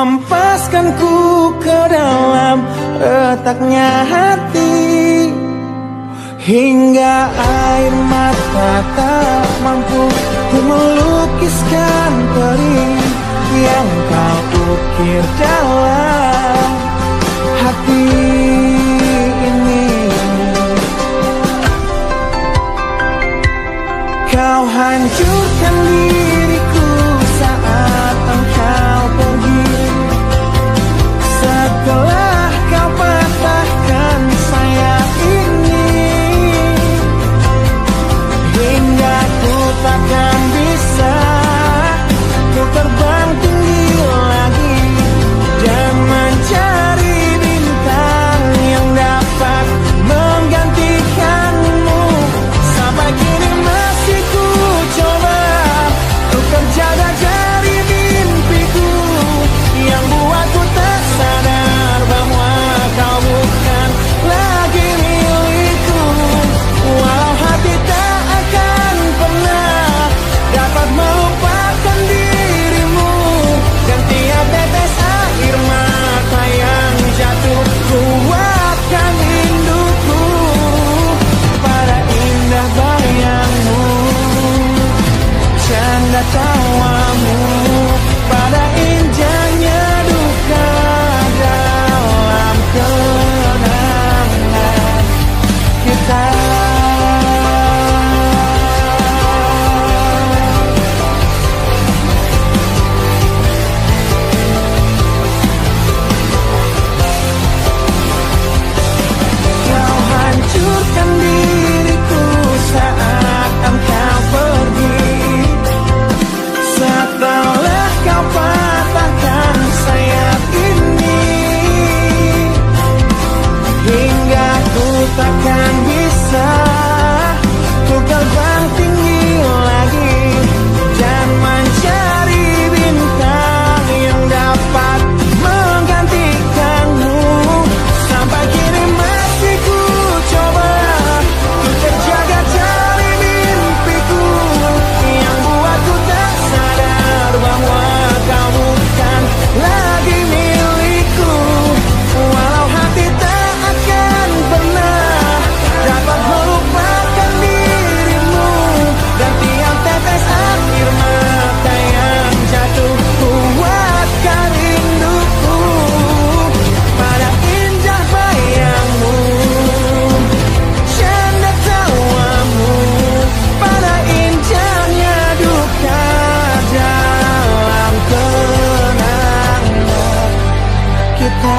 hempaskanku ke dalam retaknya hati, hingga air mata tak mampu ku melukiskan perih yang kau ukir dalam hati ini. Kau hancurkan diriku saat engkau pergi, setelah kau patahkan sayap ini, hingga ku takkan bisa ku terbang tinggi lagi dan mencari bintang yang dapat menggantikanmu. Sampai kini masih ku coba untuk terjaga dari mimpiku yang buatku tak sadar bahwa kau bukan lagi milikku. Walau hati tak akan pernah dapat melupakan dirimu, dan tiap tetes air mata yang jatuh kuatkan rinduku pada indah bayangmu, canda tawamu, pada indahnya duka dalam kenangan kita. Kau hancurkan diriku saat engkau pergi, setelah kau patahkan sayap ini, hingga ku takkan bisa ku terbang tinggi lagi dan mencari bintang yang dapat menggantikanmu. Sampai kini masih ku coba ku terjaga dari mimpiku yang buatku tak sadar bahwa kau bukan lagi milikku. Walau hati tak akan pernah dapat melupakan dirimu, dan tiap tetes air mata yang jatuh kuatkan rinduku pada indah bayangmu, canda tawamu, pada indahnya duka dalam kenangan kita.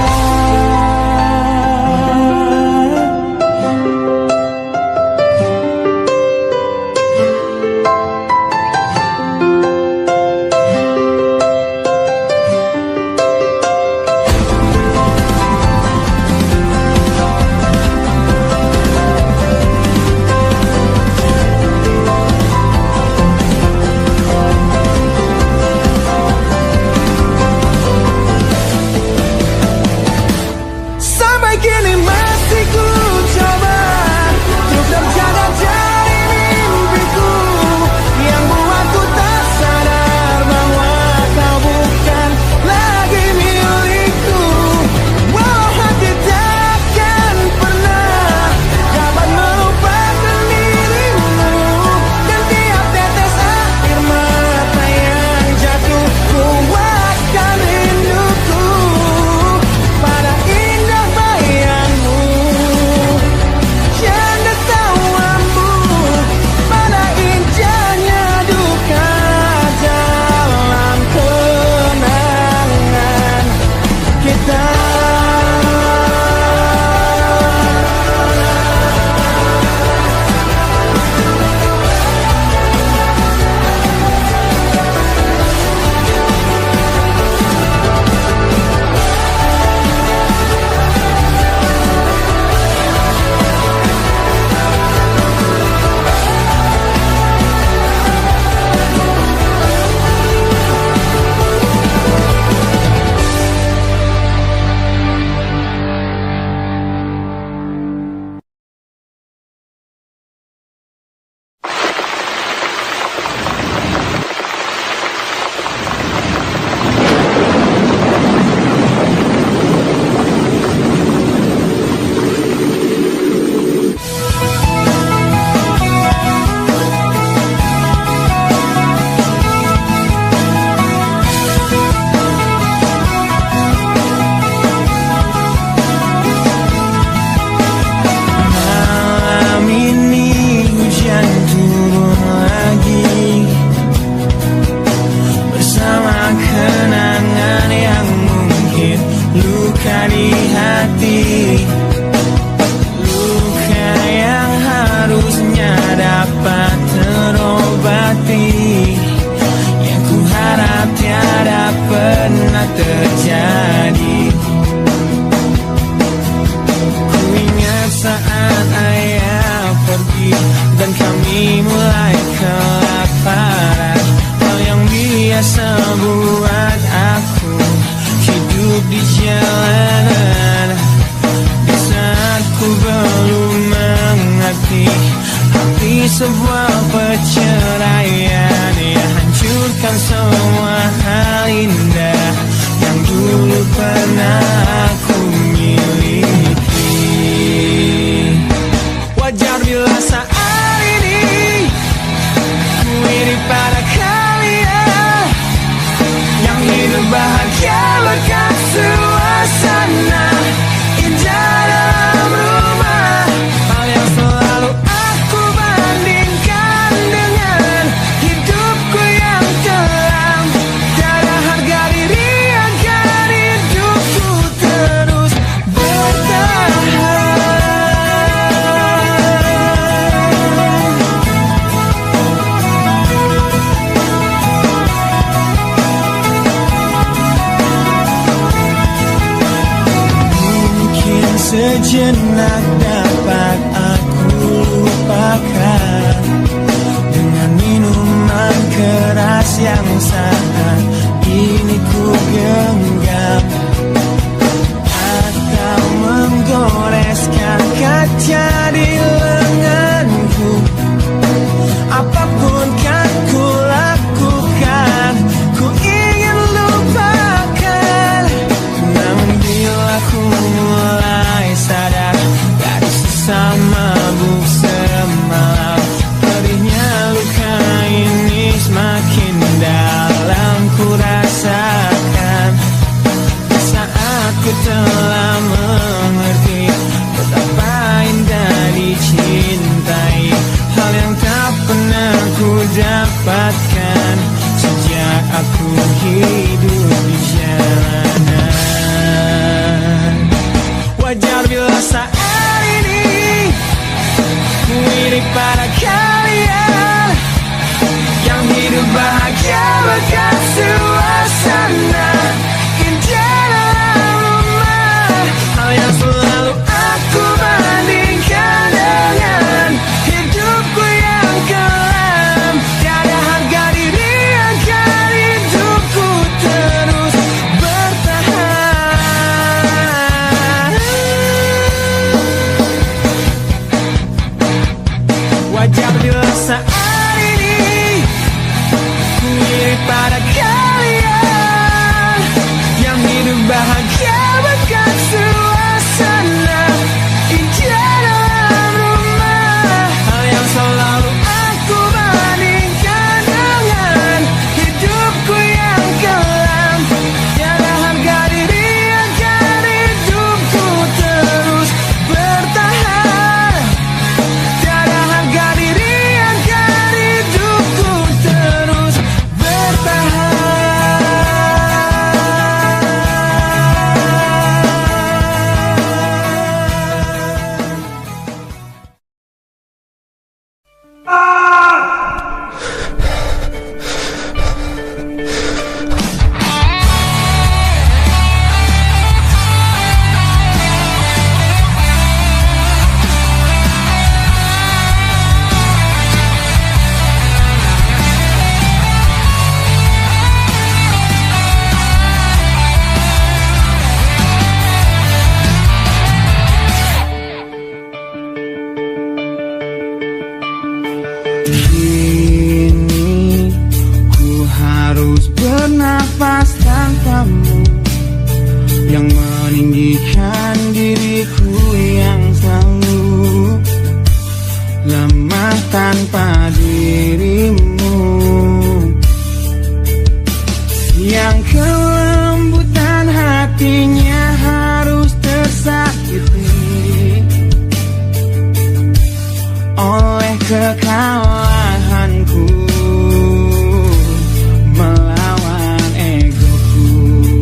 di hati. Luka yang harusnya dapat terobati, yang ku harap tiada pernah terjadi. Ku ingat saat ayah pergi dan kami mulai kelaparan. Hal yang biasa buat aku hidup di jalanan. Di saat ku belum mengerti arti sebuah perceraian yang hancurkan semua hal indah yang dulu pernah aku miliki. Wajar bila saat ini ku iri pada kalian yang hidup bahagia lekat suasana indah dalam rumah. Hal yang selalu aku bandingkan dengan hidupku yang kelam. Tiada harga diri agar hidupku terus bertahan. Mungkin sejenak dapat aku lupakan dengan minuman keras yang saat ini ku genggam, atau menggoreskan kaca di lenganku. Apapun kan ku lakukan, ku ingin lupakan. Namun bila ku mulai sadar dari sesama mabuk semalam, pedihnya luka ini semakin dalam ku rasakan. Saat ku telah mengerti betapa indah dicintai, hal yang tak pernah ku dapatkan sejak aku hidup di jalanan. Wajar bila saat ini ku iri pada kalian yang hidup bahagia lekat suasana indah dalam rumah. Hal yang selalu aku bandingkan dengan hidupku yang kelam. Tiada harga diri agar hidupku terus bertahan. Wajar bila saat ini ku iri pada kalian yang hidup bahagia bekat suasana indah dalam rumah. Hal yang selalu aku bandingkan dengan hidupku yang kelam. Tiada harga diri agar hidupku terus bertahan. Tiada harga diri agar hidupku terus bertahan. Kini ku harus bernafas tanpamu, yang meninggikan diriku yang selalu lemah tanpa dirimu, yang kelembutan hatinya harus tersakiti oleh kekalahanku melawan egoku.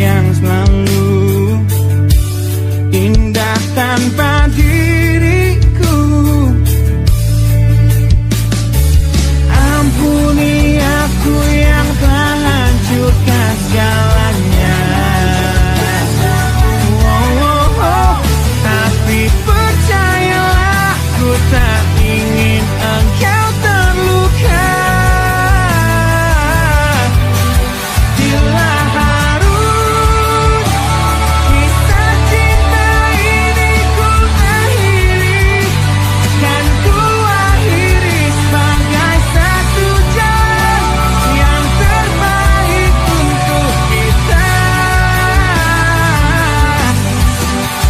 yang selalu indah tanpa diriku. Ampuni aku yang telah hancurkan segalanya. Tapi percayalah, ku tak ingin engkau terluka. Bila harus kisah cinta ini ku akhiri, kan ku akhiri sebagai satu jalan yang terbaik untuk kita.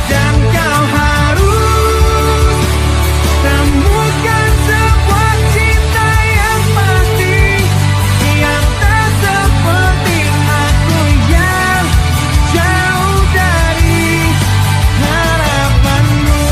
Dan kau harus temukan sebuah cinta yang pasti, yang tak seperti aku yang jauh dari harapanmu.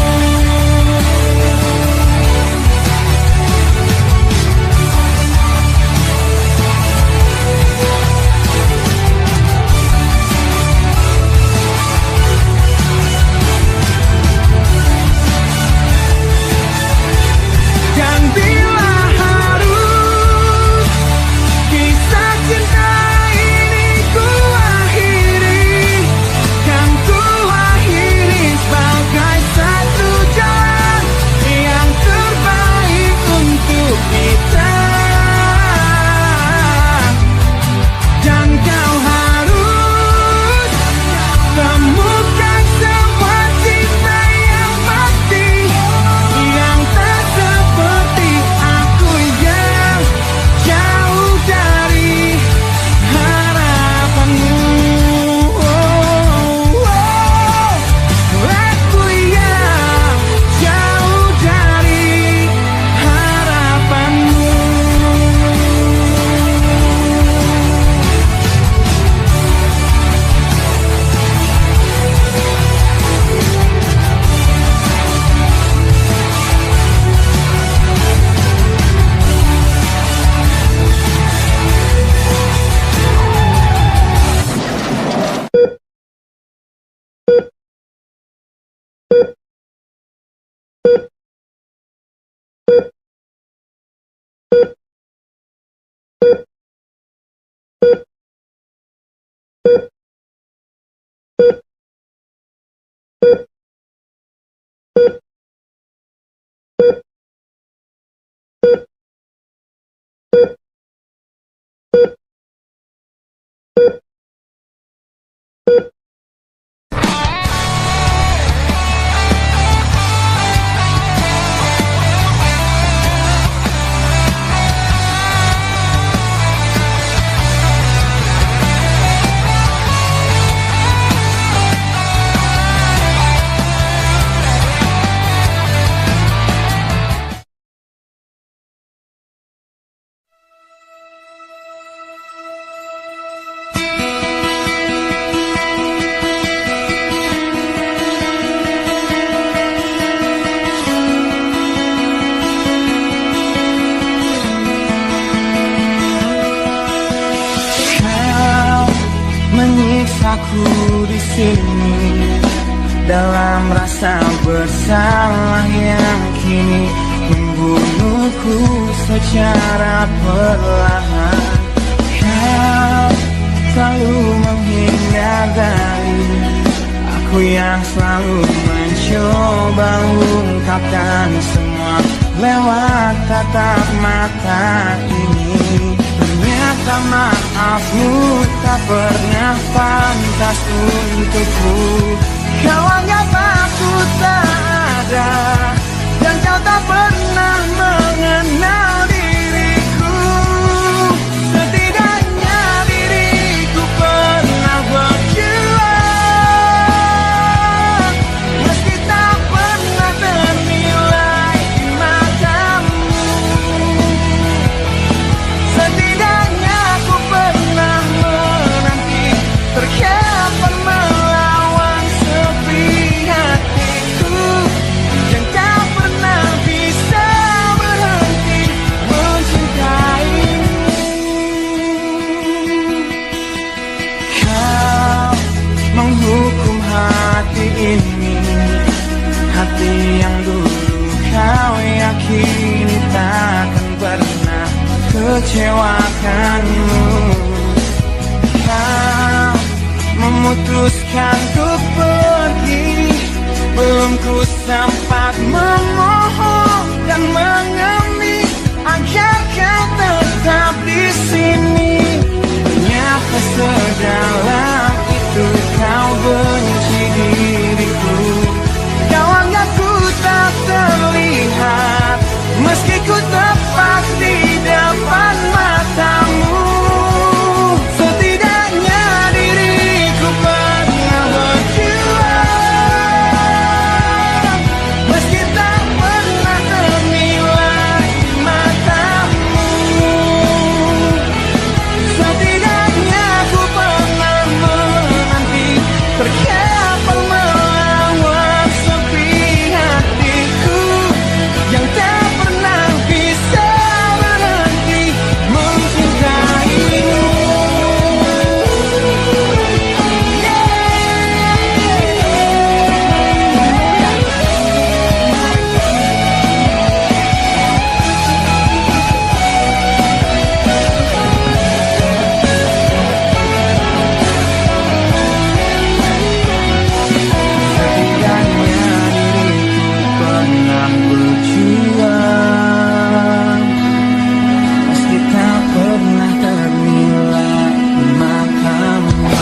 Dan bila harus kisah cinta ini ku akhiri, kan ku akhiri sebagai satu jalan yang terbaik untuk kita. Dan kau harus temukan sebuah cinta yang pasti, yang tak seperti aku yang jauh dari harapanmu. Aku yang jauh dari harapanmu. Kau menyiksaku di sini dalam rasa bersalah yang kini membunuhku secara perlahan. Kau selalu menghindar dari aku yang selalu mencoba ungkapkan semua lewat tatap mata ini. Ternyata maafmu tak pernah pantas untukku. Kau anggap aku tak ada, dan kau tak pernah mengenal diriku. Setidaknya diriku pernah berjuang, meski tak pernah ternilai di matamu. Setidaknya aku pernah menanti, terkapan melawan sepi hatiku, dan kau pernah bisa hati yang dulu kau yakini takkan pernah kecewakanmu. Kau memutuskan untuk pergi, belum ku sempat memohon dan mengemis agar kau tetap di sini. Ternyata sedalam itu kau benci diriku. Kau anggap ku tak terlihat, meski ku tepat di depan matamu. Setidaknya diriku pernah berjuang, meski tak pernah ternilai di matamu. Setidaknya ku pernah menanti, terkapar melawan sepi hatiku yang tak pernah bisa berhenti mencintaimu. Setidaknya diriku pernah berjuang, meski tak pernah ternilai di matamu.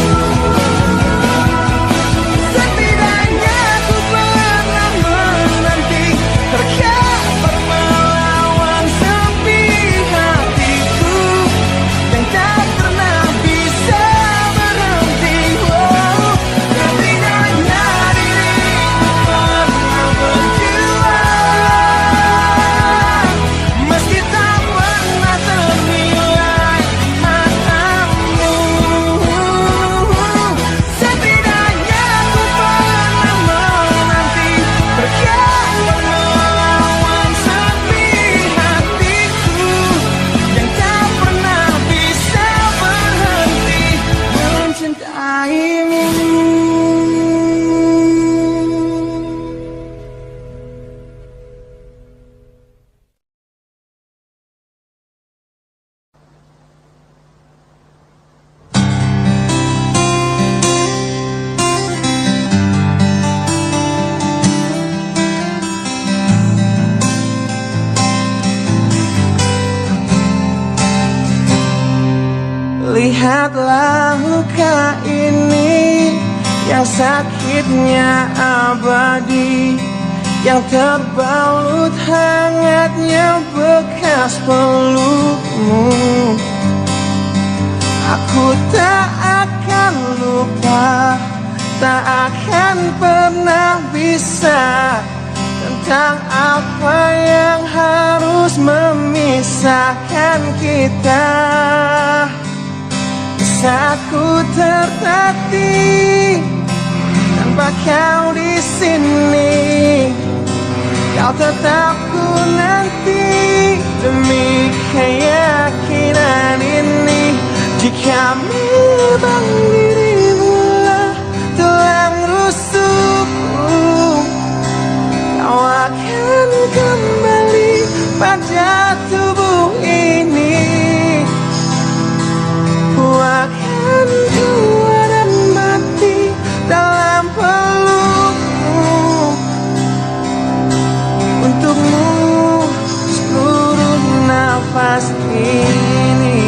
Setidaknya ku pernah menanti, terkapar melawan sepi hatiku yang tak pernah bisa berhenti. Setidaknya diriku pernah berjuang, meski tak pernah ternilai di matamu. Setidaknya ku pernah menanti, terkapar melawan sepi hatiku yang tak pernah bisa berhenti mencintaimu. Lihatlah luka ini yang sakitnya abadi, yang terbalut hangatnya bekas pelukmu. Aku tak akan lupa, tak akan pernah bisa, tentang apa yang harus memisahkan kita. Saat ku tertatih tanpa kau di sini, kau tetap ku nanti demi keyakinan ini. Jika memang dirimu lah tulang rusukku, kau akan kembali pada tubuh ini. Ku akan tua dan mati dalam pelukmu, untukmu seluruh nafas ini.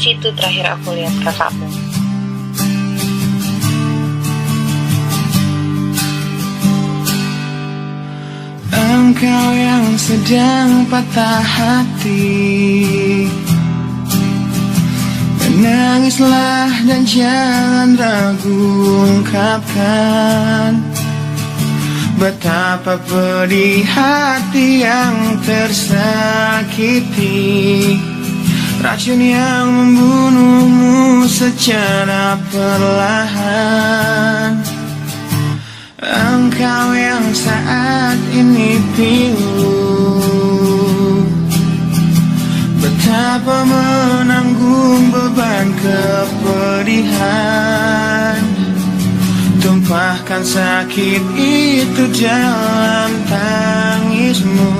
situ terakhir aku lihat kakakmu. Engkau yang sedang patah hati, menangislah dan jangan ragu ungkapkan betapa pedih hati yang tersakiti, racun yang membunuhmu secara perlahan. Engkau yang saat ini pilu, betapa menanggung beban kepedihan, tumpahkan sakit itu dalam tangismu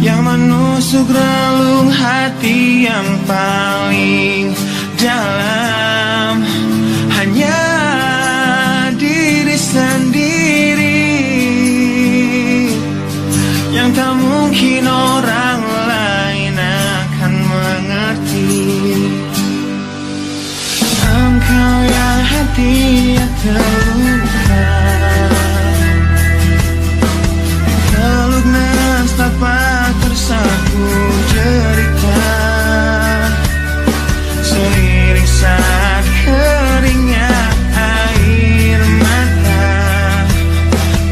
yang menusuk relung hati yang paling dalam. Hanya diri sendiri yang tak mungkin orang lain akan mengerti. Engkau yang hatinya terluka, terlunas tanpa tersapu cerita, seiring saat keringnya air mata,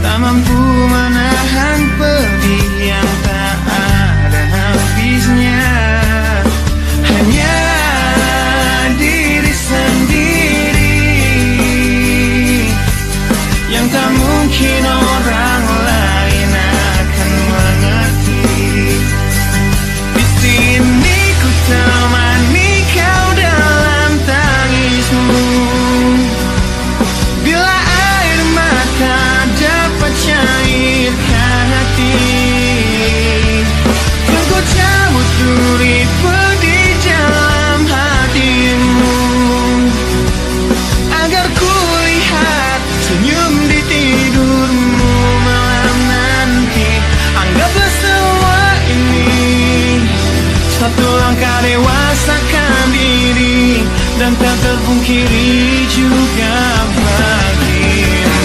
tak mampu menahan pedih yang tak ada habisnya. Hanya diri sendiri yang tak mungkin orang lain akan mengerti. Di sini ku temani kau dalam tangismu, bila air mata dapat cairkan hati, yang ku cabut duri pedih dalam hatimu, agar ku lihat senyum di tidurmu malam nanti. Anggaplah semua ini satu langkah dewasakan diri, dan tak terpungkiri juga bagimu.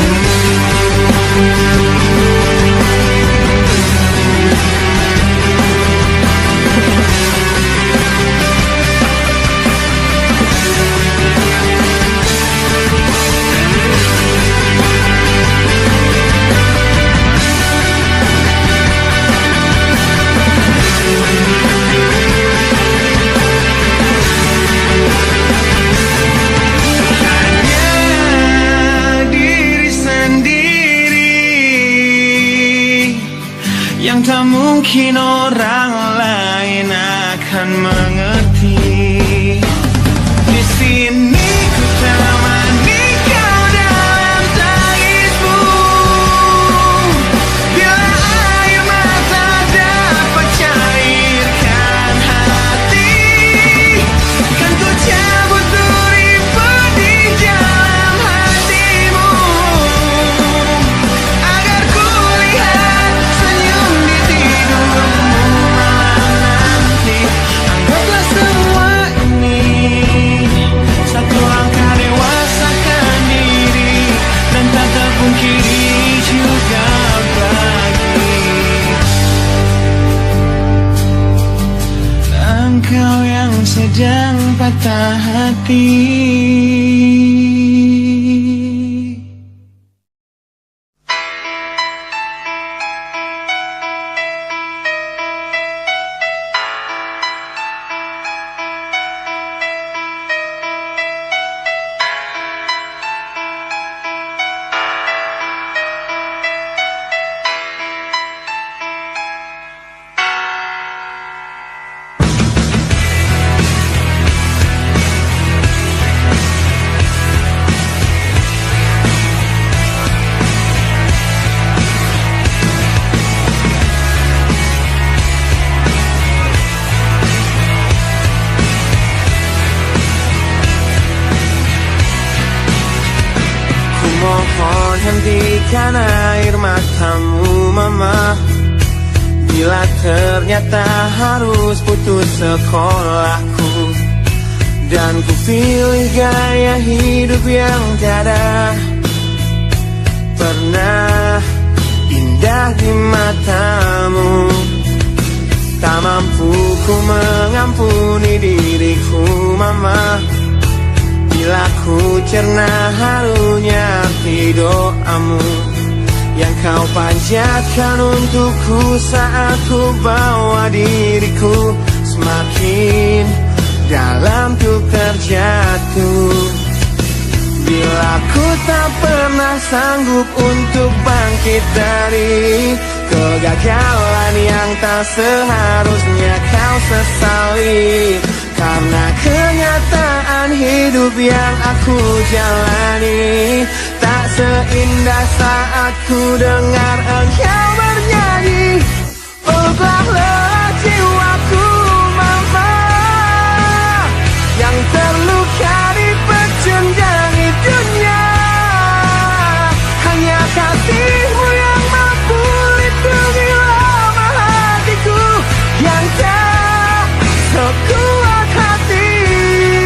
Yang tak mungkin orang lain akan mengerti. Di sini ku temani kau dalam tangismu, bila air mata dapat cairkan hati, kan ku cabut duri pedih dalam hatimu, agar ku lihat senyum di tidurmu malam nanti. Anggaplah semua ini satu langkah dewasakan diri, dan tak terpungkiri juga bagi engkau yang sedang patah hati. Mohon hentikan air matamu mama, bila ternyata harus putus sekolahku. Dan ku pilih gaya hidup yang tiada pernah indah di matamu. Tak mampu ku mengampuni diriku mama, bila ku cerna harunya arti doamu yang kau panjatkan untukku saat ku bawa diriku semakin dalam ku terjatuh. Bila ku tak pernah sanggup untuk bangkit dari kegagalan yang tak seharusnya kau sesali, karena kenyataan hidup yang aku jalani tak seindah saat ku dengar engkau bernyanyi. Peluklah lelah jiwaku mama, yang terluka di pecundangi dunia. Hanya kasihmu yang mampu lindungi lemah hatiku yang tak sekuat hatimu.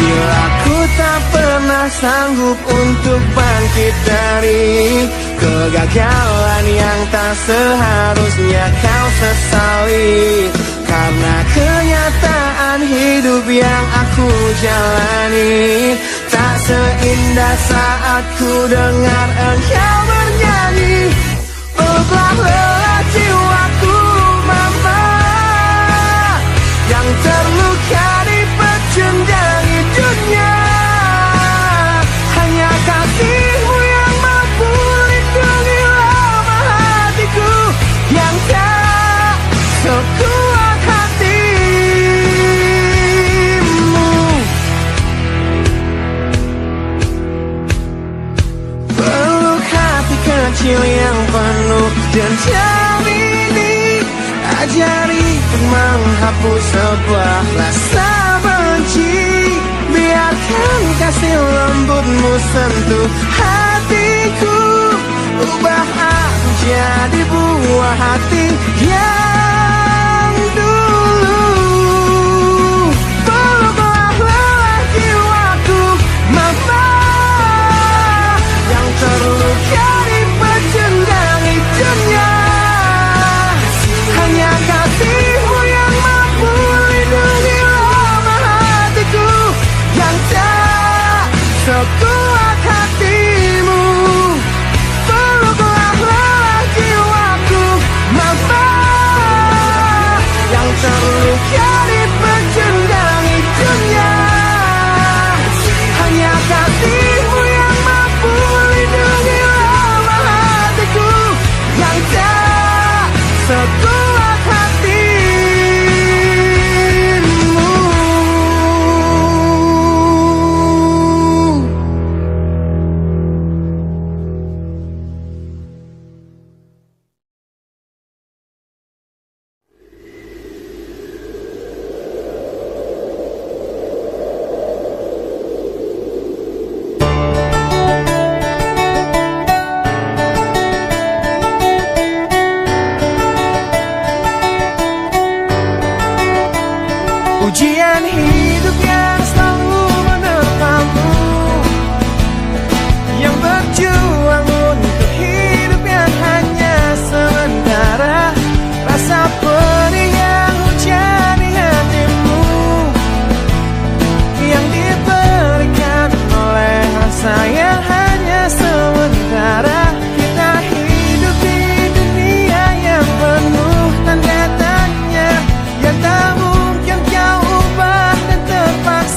Bila ku tak pernah sanggup untuk bangkit dari kegagalan yang tak seharusnya kau sesali, karena kenyataan hidup yang aku jalani tak seindah saat ku dengar engkau bernyanyi. Peluklah lelah jiwaku mama, yang terluka di pecundangi dunia. Hanya kasihmu yang mampu lindungi lemah hatiku yang tak sekuat hatimu. Peluk hati kecil yang penuh dendam ini, ajari untuk menghapus sebuah rasa benci. Biarkan kasih lembutmu sentuh hatiku, ubah aku jadi buah hati yang dulu. Peluklah lelah jiwaku mama, yang terluka di pecundangi dunia. Hanya kasihmu yang mampu lindungi lemah hatiku yang tak sekuat hatimu. Peluklah lelah jiwaku mama, yang terluka di pecundangi dunia. Hanya kasihmu yang mampu lindungi lemah hatiku yang tak sekuat hatimu. Ujian hidup yang selalu menerpamu, yang berjuang untuk hidup yang hanya sementara. Rasa pedih yang hujan di hatimu, yang diberikan oleh rasa yang hanya sementara. Kita hidup di dunia yang penuh tanda tanya, yang tak mungkin kau ubah dan terpaksa.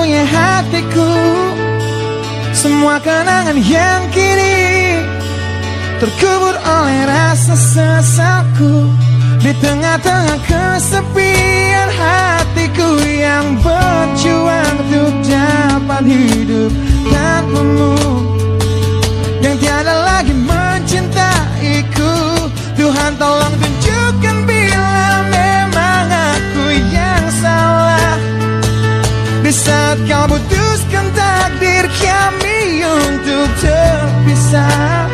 satu-satunya hatiku. Semua kenangan yang kini terkubur oleh rasa sesalku. Di tengah-tengah kesepian hatiku yang berjuang untuk dapat hidup tanpamu, yang tiada lagi mencintaiku. Tuhan tolong tunjukkan bila memang aku yang salah. Di saat kau putuskan takdir kami untuk terpisah,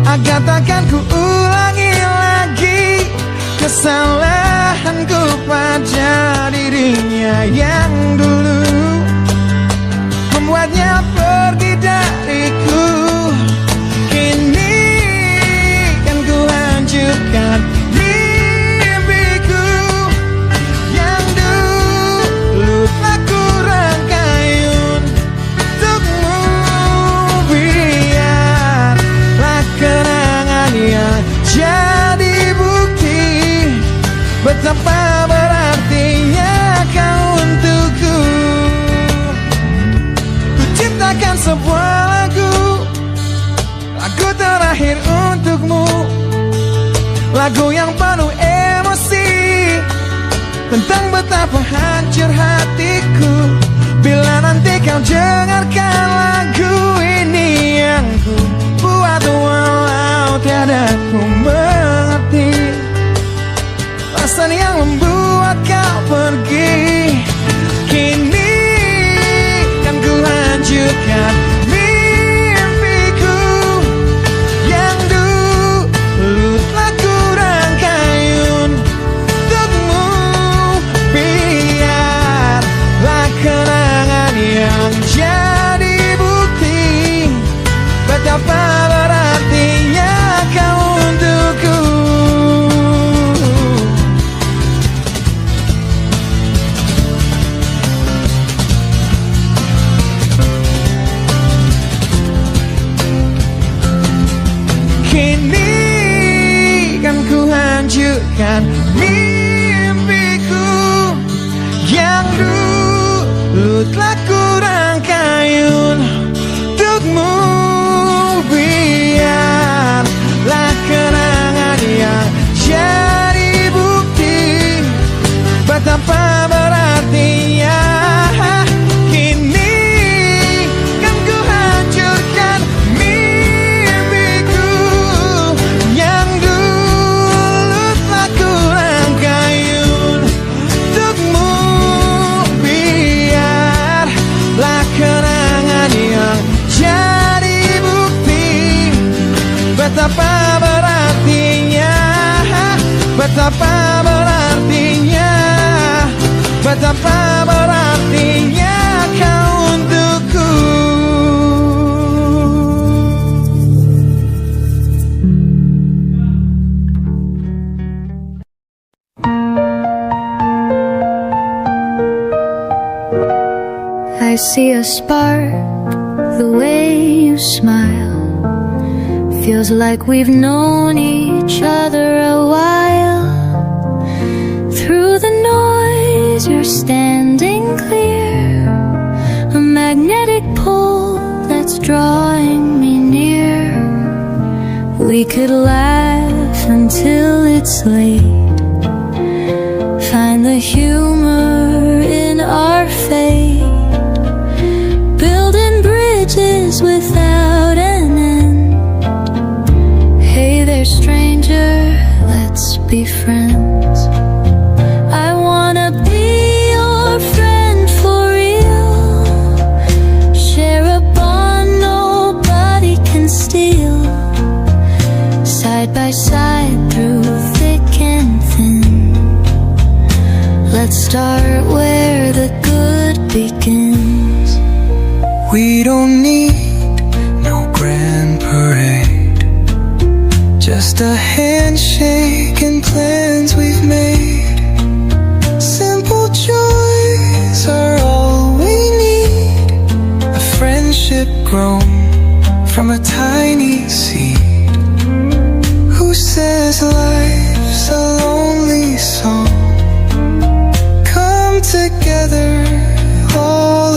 agar takkan ku ulangi lagi kesalahanku pada dirinya yang dulu membuatnya pergi dariku. Kini kan ku hancurkan mimpiku yang dulu telah ku rangkai untukmu. Biarlah kenangan yang jadi bukti betapa berartinya kau untukku. Ku ciptakan sebuah lagu terakhir untukmu, lagu yang penuh emosi tentang betapa hancur hatiku. Bila nanti kau dengarkan lagu ini yang ku buat, walau tiada ku mengerti alasan yang membuat kau pergi. Kini kan ku hancurkan mimpiku yang dulu telah ku rangkai untukmu. Biarlah kenangan yang jadi bukti betapa berartinya kau untukku. Kini kan ku hancurkan mimpiku yang dulu telah ku rangkai untukmu. Biarlah kenangan yang jadi bukti betapa berartinya. Kini kan ku hancurkan mimpiku yang dulu telah ku rangkai untukmu. Biarlah kenangan yang jadi bukti betapa berartinya, betapa berartinya, betapa berartinya kau untukku. I see a spark the way you smile. Feels like we've known each other a while. Through the noise you're standing clear, a magnetic pull that's drawing me near. We could laugh until it's late, find the humor in our fate, building bridges without an end. Hey there stranger, let's be friends. I wanna be your friend for real, share a bond nobody can steal, side by side through thick and thin. Let's start where the good begins. We don't need no grand parade, just a handshake and plans we've made. Simple joys are all we need, a friendship grown from a tiny seed. Who says life's a lonely song? Come together all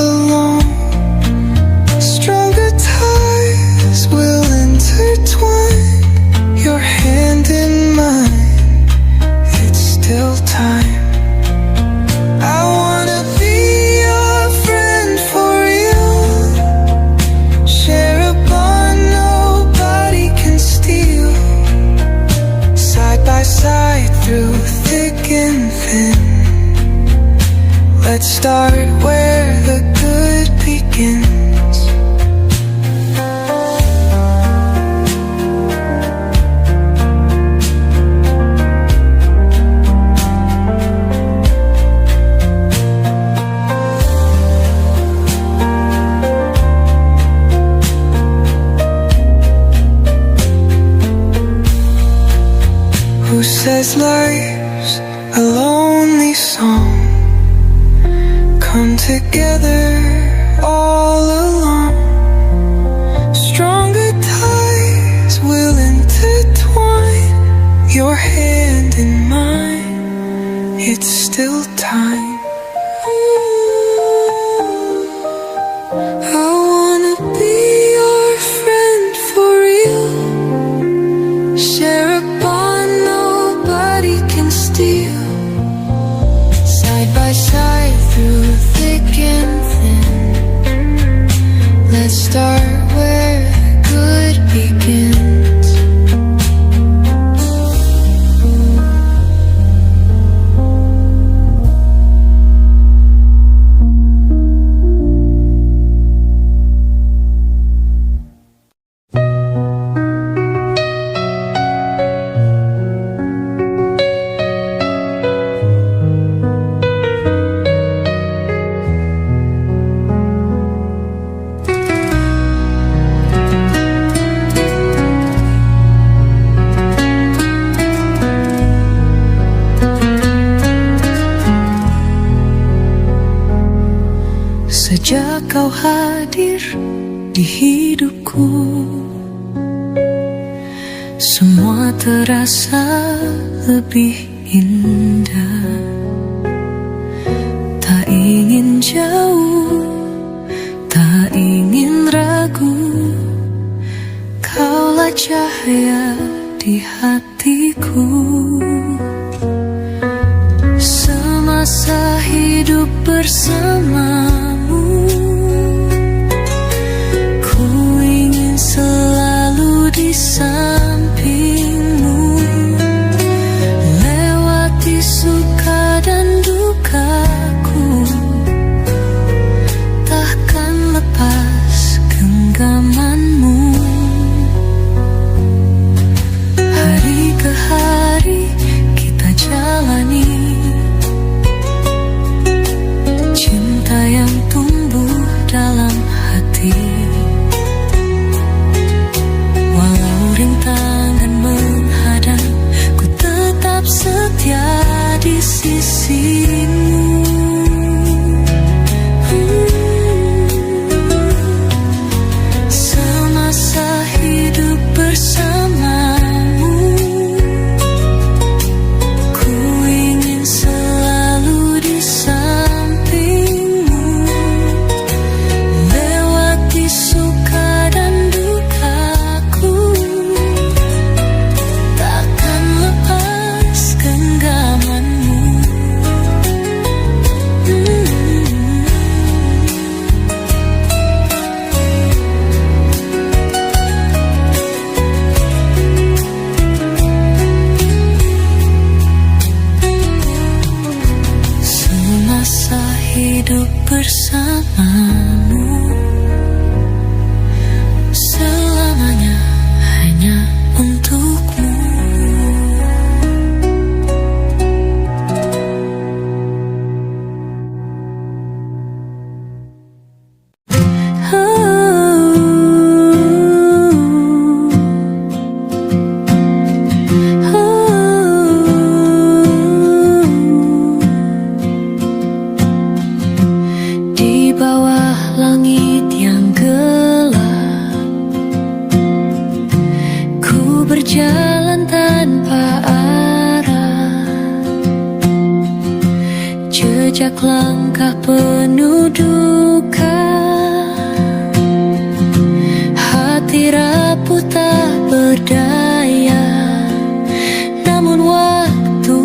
Let's start where the good begins. Who says life's a lonely song? Come together all along. Stronger ties will intertwine. Your hand in mine, it's still time. I wanna be your friend for real. Share a bond nobody can steal. Side by side through thick and thin. Let's start where good begins. Sejak kau hadir di hidupku, semua terasa lebih indah. Tak ingin jauh, tak ingin ragu, kaulah cahaya di hatiku. Semasa hidup bersamamu, ku ingin selalu di sampingmu, lewati suka dan dukaku, takkan lepas genggamanmu. Hari ke hari kita jalani cinta yang tumbuh dalam hati. Walau rintangan menghadang, ku tetap setia di sisimu. Semasa hidup bersamamu, ku ingin selalu di sampingmu, lewati suka dan dukaku, takkan lepas genggamanmu. Semasa hidup bersamamu, selamanya hanya untukmu. Di bawah langit yang gelap, ku berjalan tanpa arah. Jejak langkah penuh duka, hati rapuh tak berdaya. Namun waktu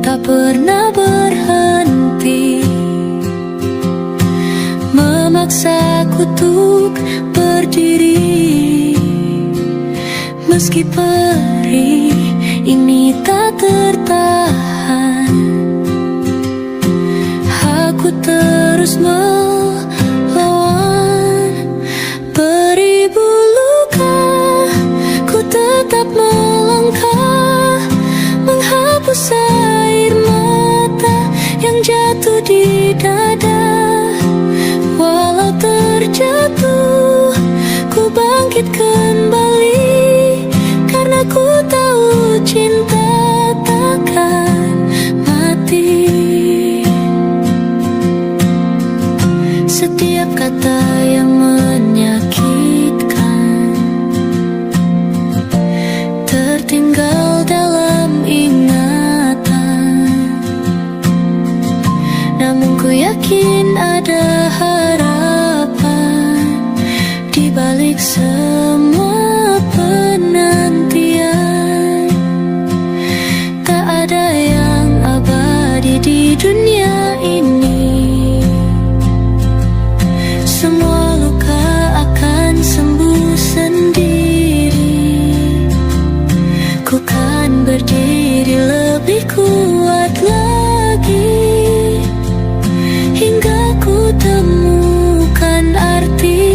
tak pernah berhenti, memaksaku untuk berdiri. Meski perih ini tak tertahan, aku terus melawan beribu luka. Ku tetap melangkah, menghapus air mata yang jatuh di dada. Walau terjatuh, ku bangkit kembali, karena ku tahu cinta takkan mati. Setiap kata yang menyakitkan tertinggal dalam ingatan, namun ku yakin ada harapan di balik semua penantian. Tak ada yang abadi di dunia ini. Semua luka akan sembuh sendiri. Ku kan berdiri lebih kuat lagi, hingga ku temukan arti.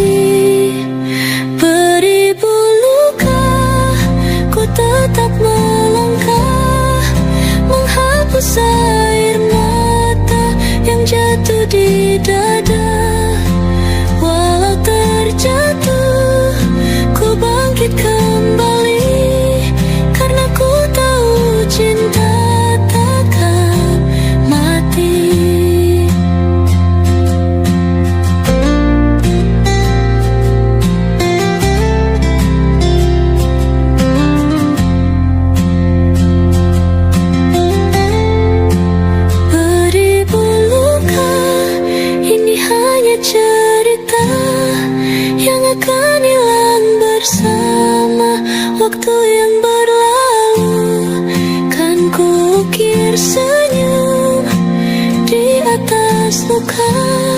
Beribu luka, ku tetap melangkah, menghapus air mata yang jatuh di dada. Walau terjatuh, ku bangkit kembali, karena ku tahu cinta takkan mati. Beribu luka, ini hanya cerita yang akan hilang bersama waktu yang berlalu. Kan ku ukir senyum di atas luka.